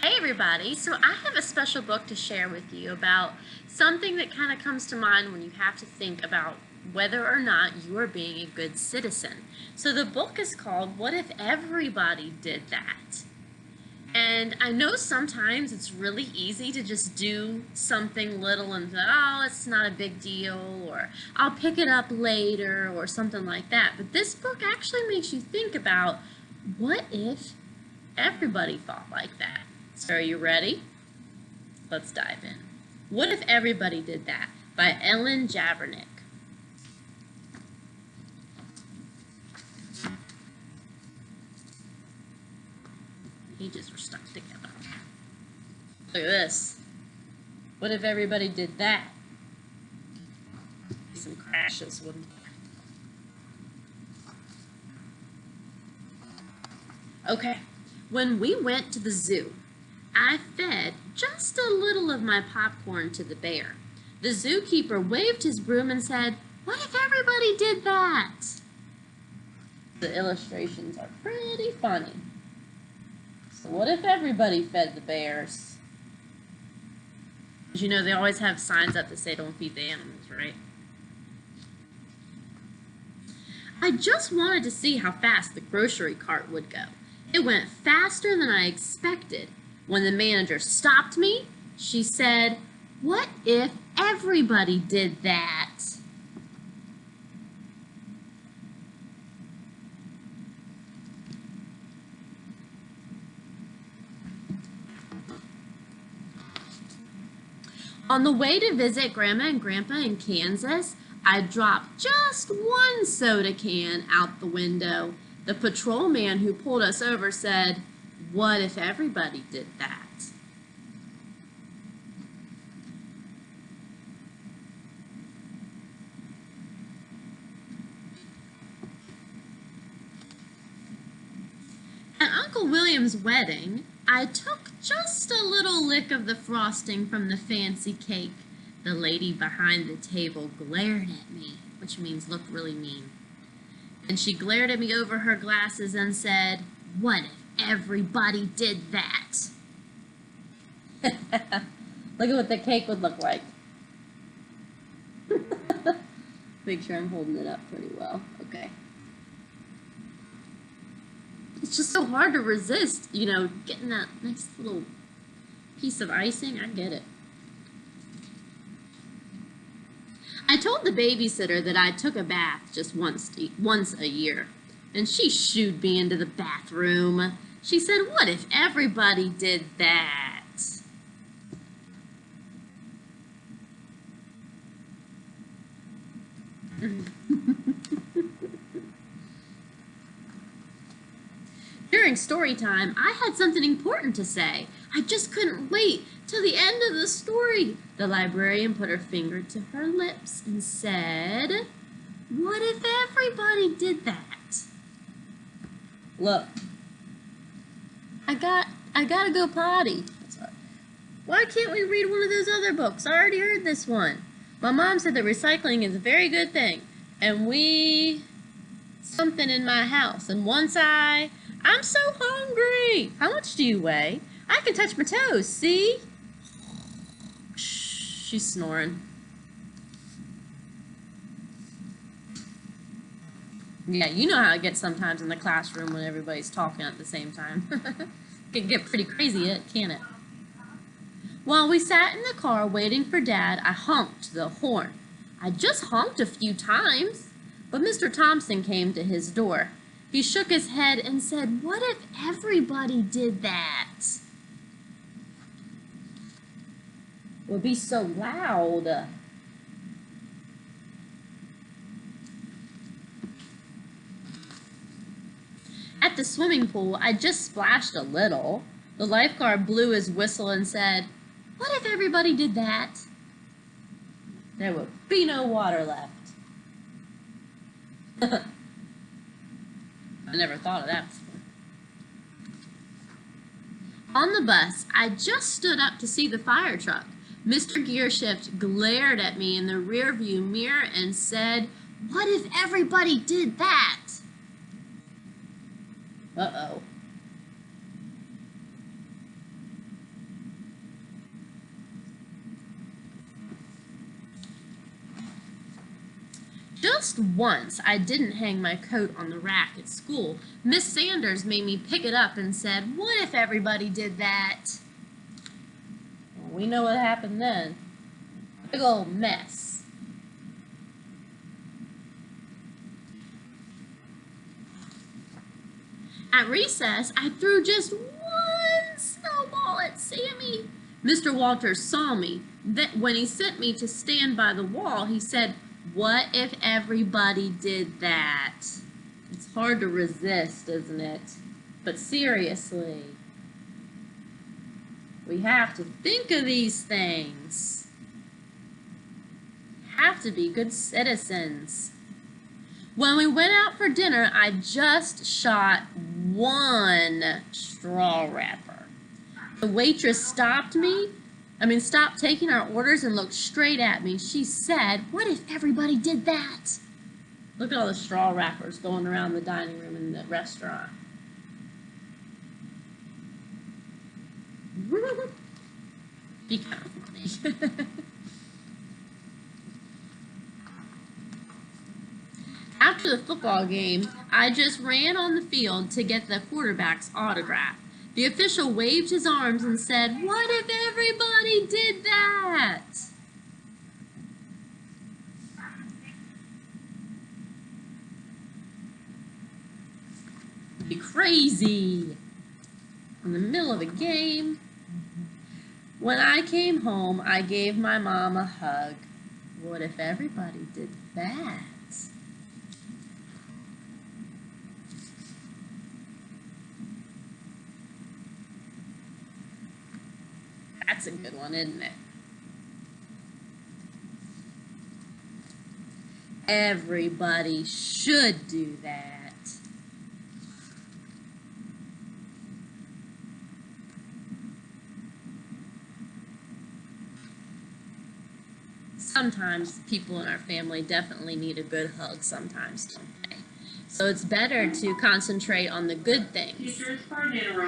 Hey everybody, so I have a special book to share with you about something that kind of comes to mind when you have to think about whether or not you are being a good citizen. So the book is called What If Everybody Did That? And I know sometimes it's really easy to just do something little and oh, it's not a big deal, or I'll pick it up later, or something like that. But this book actually makes you think about what if everybody thought like that? So are you ready? Let's dive in. What If Everybody Did That by Ellen Javernick. Pages are stuck together. Look at this. What if everybody did that? Some crashes, wouldn't there? Okay. When we went to the zoo, I fed just a little of my popcorn to the bear. The zookeeper waved his broom and said, "What if everybody did that?" The illustrations are pretty funny. So what if everybody fed the bears? You know, they always have signs up that say don't feed the animals, right? I just wanted to see how fast the grocery cart would go. It went faster than I expected. When the manager stopped me, she said, "What if everybody did that?" On the way to visit Grandma and Grandpa in Kansas, I dropped just one soda can out the window. The patrolman who pulled us over said, "What if everybody did that?" At Uncle William's wedding, I took just a little lick of the frosting from the fancy cake. The lady behind the table glared at me, which means looked really mean. And she glared at me over her glasses and said, "What if everybody did that?" Look at what the cake would look like. Make sure I'm holding it up pretty well. Okay. It's just so hard to resist, getting that nice little piece of icing. I get it. I told the babysitter that I took a bath just once a year, and she shooed me into the bathroom. She said, "What if everybody did that?" During story time, I had something important to say. I just couldn't wait till the end of the story. The librarian put her finger to her lips and said, "What if everybody did that?" Look, I gotta go potty. Why can't we read one of those other books? I already heard this one. My mom said that recycling is a very good thing, and something in my house, and once I'm so hungry. How much do you weigh? I can touch my toes, see? Shh, she's snoring. Yeah, you know how it gets sometimes in the classroom when everybody's talking at the same time. It can get pretty crazy, can't it? While we sat in the car waiting for Dad, I honked the horn. I just honked a few times, but Mr. Thompson came to his door. He shook his head and said, "What if everybody did that?" It would be so loud. At the swimming pool, I just splashed a little. The lifeguard blew his whistle and said, "What if everybody did that?" There would be no water left. I never thought of that before. On the bus, I just stood up to see the fire truck. Mr. Gearshift glared at me in the rearview mirror and said, "What if everybody did that?" Uh-oh. just once I didn't hang my coat on the rack at school, Miss Sanders made me pick it up and said, "What if everybody did that?" Well, we know what happened then. Big old mess. At recess, I threw just one snowball at Sammy. Mr. Walters saw me. When he sent me to stand by the wall, he said, "What if everybody did that?" It's hard to resist, isn't it? But seriously, we have to think of these things. Have to be good citizens. When we went out for dinner, I just shot one straw wrapper. The waitress stopped taking our orders and looked straight at me. She said, "What if everybody did that?" Look at all the straw wrappers going around the dining room in the restaurant. Be kind of funny. After the football game, I just ran on the field to get the quarterback's autograph. The official waved his arms and said, "What if everybody did that?" It'd be crazy. In the middle of a game. When I came home, I gave my mom a hug. What if everybody did that? That's a good one, isn't it? Everybody should do that. Sometimes people in our family definitely need a good hug sometimes, don't they? So it's better to concentrate on the good things.